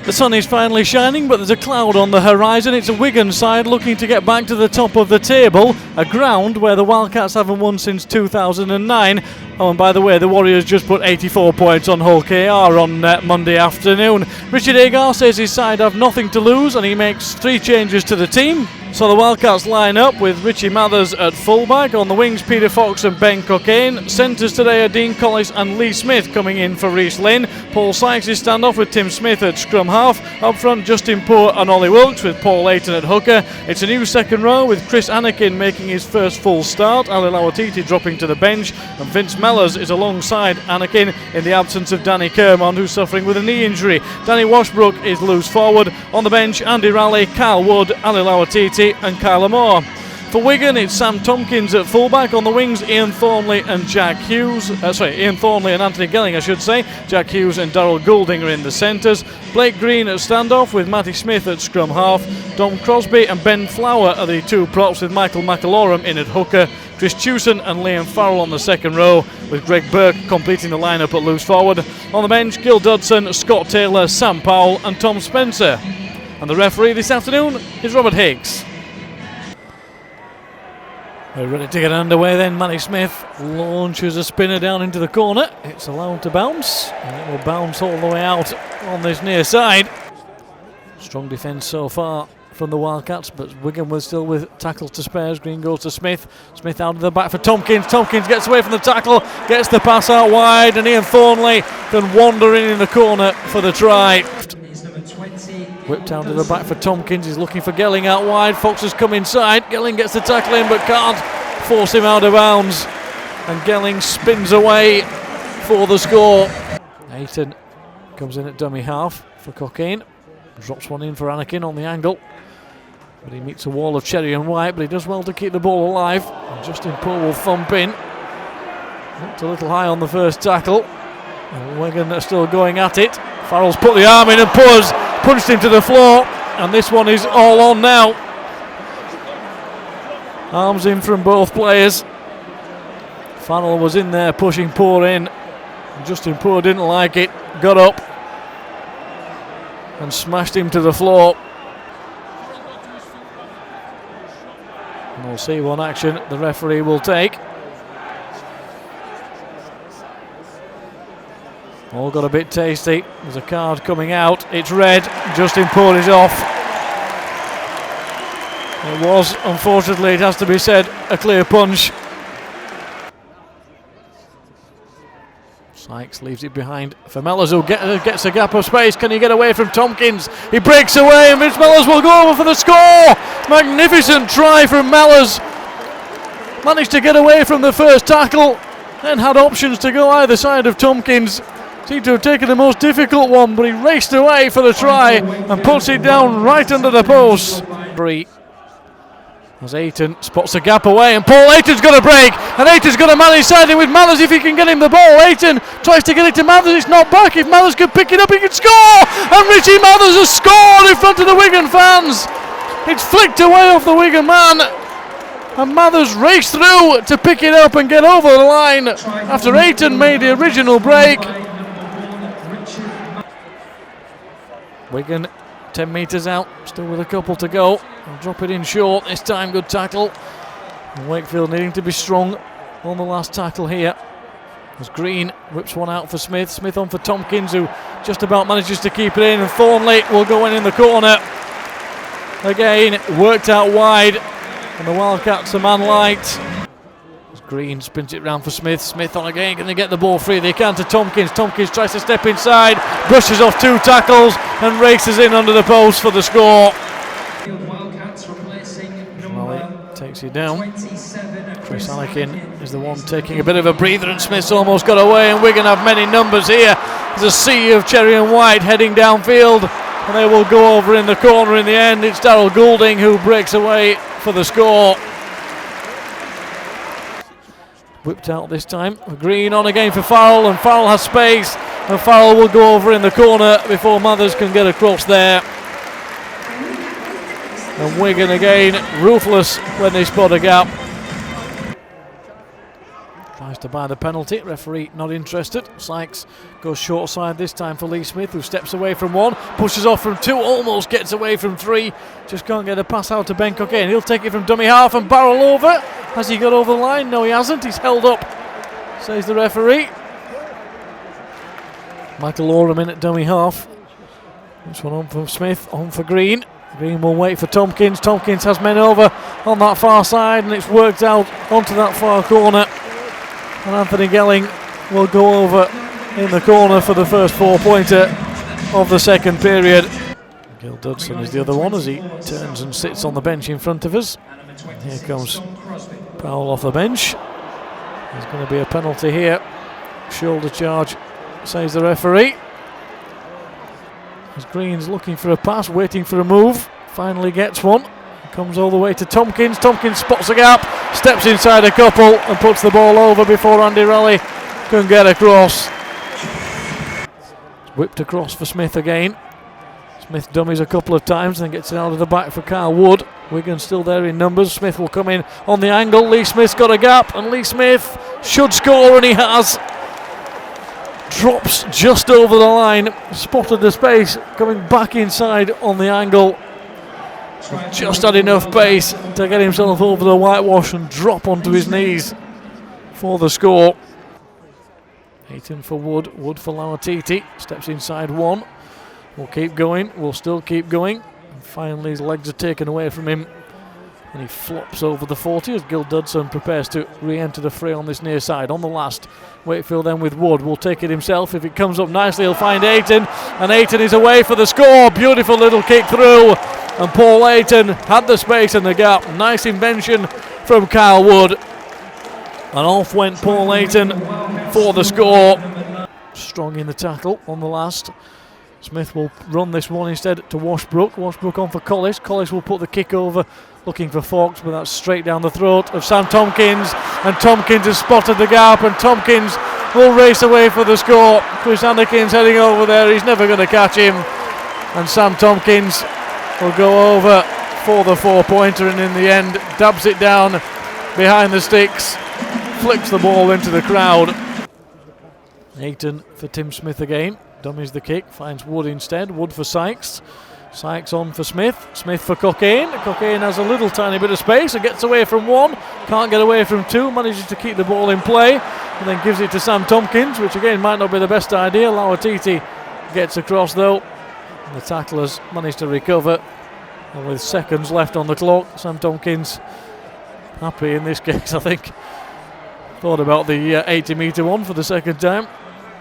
The sun is finally shining, but there's a cloud on the horizon. It's a Wigan side looking to get back to the top of the table, a ground where the Wildcats haven't won since 2009. Oh, and by the way, the Warriors just put 84 points on Hull KR on Monday afternoon. Richard Agar says his side have nothing to lose, and he makes 3 changes to the team. So the Wildcats line up with Richie Mathers at fullback. On the wings, Peter Fox and Ben Cockayne. Centres today are Dean Collis and Lee Smith coming in for Rhys Lynn. Paul Sykes is stand-off with Tim Smith at scrum half. Up front, Justin Poor and Ollie Wilkes with Paul Layton at hooker. It's a new second row with Chris Anakin making his first full start, Ali Lawatiti dropping to the bench, and Vince Mellors is alongside Anakin in the absence of Danny Kermond, who's suffering with a knee injury. Danny Washbrook is loose forward. On the bench, Andy Raleigh, Kyle Wood, Ali Lawatiti and Kyler Moore. For Wigan, it's Sam Tompkins at fullback. On the wings, Ian Thornley and Ian Thornley and Anthony Gelling, I should say. Jack Hughes and Darryl Goulding are in the centres. Blake Green at standoff with Matty Smith at scrum half. Dom Crosby and Ben Flower are the 2 props with Michael McAlorum in at hooker. Chris Chewson and Liam Farrell on the second row, with Greg Burke completing the lineup at loose forward. On the bench, Gil Dodson, Scott Taylor, Sam Powell and Tom Spencer. And the referee this afternoon is Robert Higgs. We're ready to get underway then. Matty Smith launches a spinner down into the corner. It's allowed to bounce, and it will bounce all the way out on this near side. Strong defence so far from the Wildcats, but Wigan was still with tackles to spares. Green goes to Smith. Smith out of the back for Tompkins. Tompkins gets away from the tackle, gets the pass out wide, and Ian Thornley can wander in the corner for the try. Whipped down to the back for Tompkins. He's looking for Gelling out wide. Fox has come inside. Gelling gets the tackle in but can't force him out of bounds. And Gelling spins away for the score. Ayton comes in at dummy half for Cockayne. Drops one in for Anakin on the angle. But he meets a wall of Cherry and White, but he does well to keep the ball alive. And Justin Poole will thump in. Looked a little high on the first tackle. And Wigan are still going at it. Farrell's put the arm in and Poore's punched him to the floor, and this one is all on now. Arms in from both players. Farrell was in there pushing Poore in. Justin Poore didn't like it, got up and smashed him to the floor. And we'll see what action the referee will take. All got a bit tasty. There's a card coming out. It's red. Justin Poore is off. It was, unfortunately, it has to be said, a clear punch. Sykes leaves it behind for Mellors, who gets a gap of space. Can he get away from Tompkins? He breaks away and Vince Mellors will go over for the score. Magnificent try from Mellors. Managed to get away from the first tackle and had options to go either side of Tompkins. Seemed to have taken the most difficult one, but he raced away for the try and puts it down right under the post. As Ayton spots a gap away, and Paul Ayton's got a break, and Ayton's got a man inside him with Mathers if he can get him the ball. Ayton tries to get it to Mathers, it's not back. If Mathers can pick it up, he can score! And Richie Mathers has scored in front of the Wigan fans. It's flicked away off the Wigan man, and Mathers raced through to pick it up and get over the line after Ayton made the original break. Wigan 10 metres out, still with a couple to go. I'll drop it in short this time, good tackle. And Wakefield needing to be strong on the last tackle here. As Green whips one out for Smith. Smith on for Tompkins, who just about manages to keep it in. And Thornley will go in the corner. Again, worked out wide. And the Wildcats are man light. Green spins it round for Smith. Smith on again, can they get the ball free? They can to Tompkins. Tompkins tries to step inside, brushes off 2 tackles and races in under the post for the score. Raleigh takes it down. Chris Anakin is the one taking a bit of a breather, and Smith's almost got away, and Wigan have many numbers here. There's a sea of Cherry and White heading downfield, and they will go over in the corner in the end. It's Darryl Goulding who breaks away for the score. Whipped out this time. Green on again for Farrell, and Farrell has space, and Farrell will go over in the corner before Mathers can get across there. And Wigan again ruthless when they spot a gap. Tries to buy the penalty, referee not interested. Sykes goes short side this time for Lee Smith, who steps away from one, pushes off from two, almost gets away from three, just can't get a pass out to Ben Cockayne. He'll take it from dummy half and barrel over. Has he got over the line? No, he hasn't. He's held up, says the referee. Michael Oram in at dummy half. This one on for Smith, on for Green. Green will wait for Tompkins. Tompkins has men over on that far side, and it's worked out onto that far corner. And Anthony Gelling will go over in the corner for the first 4-pointer of the second period. Gil Dudson is the other one as he turns and sits on the bench in front of us. And here comes Powell off the bench. There's going to be a penalty here. Shoulder charge, says the referee. As Green's looking for a pass, waiting for a move, finally gets one. Comes all the way to Tompkins. Tompkins spots a gap, steps inside a couple and puts the ball over before Andy Raleigh can get across. Whipped across for Smith again. Smith dummies a couple of times, then gets it out of the back for Carl Wood. Wigan still there in numbers. Smith will come in on the angle. Lee Smith's got a gap, and Lee Smith should score, and he has. Drops just over the line, spotted the space, coming back inside on the angle. Just had enough pace to get himself over the whitewash and drop onto his knees for the score. Ayton for Wood, Wood for Lauatiti, steps inside one. We'll keep going, we'll still keep going. And finally his legs are taken away from him and he flops over the 40 as Gil Dudson prepares to re-enter the fray on this near side. On the last, Wakefield then with Wood, will take it himself. If it comes up nicely he'll find Ayton, and Ayton is away for the score. Beautiful little kick through, and Paul Ayton had the space and the gap. Nice invention from Kyle Wood, and off went Paul Ayton for the score. Strong in the tackle on the last. Smith will run this one instead to Washbrook. Washbrook on for Collis. Collis will put the kick over, looking for Fawkes, but that's straight down the throat of Sam Tompkins, and Tompkins has spotted the gap, and Tompkins will race away for the score. Chris Anderkin's heading over there, he's never going to catch him, and Sam Tompkins will go over for the 4-pointer, and in the end dabs it down behind the sticks, flicks the ball into the crowd. Ayton for Tim Smith again. Dummies the kick, finds Wood instead. Wood for Sykes. Sykes on for Smith. Smith for Cockayne. Cockayne has a little tiny bit of space and gets away from one. Can't get away from two. Manages to keep the ball in play. And then gives it to Sam Tompkins, which again might not be the best idea. Lauatiti gets across though. And the tacklers managed to recover. And with seconds left on the clock, Sam Tompkins happy in this case, I think. Thought about the 80-metre one for the second time.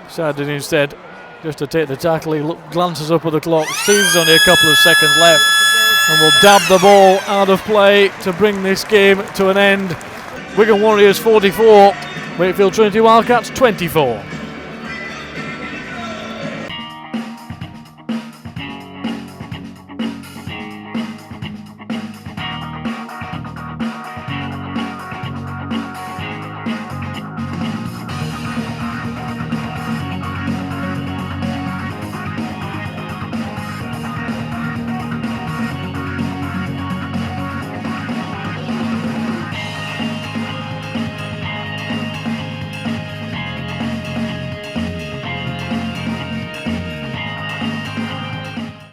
Decided instead just to take the tackle. He glances up at the clock, sees there's only a couple of seconds left, and will dab the ball out of play to bring this game to an end. Wigan Warriors 44, Wakefield Trinity Wildcats 24.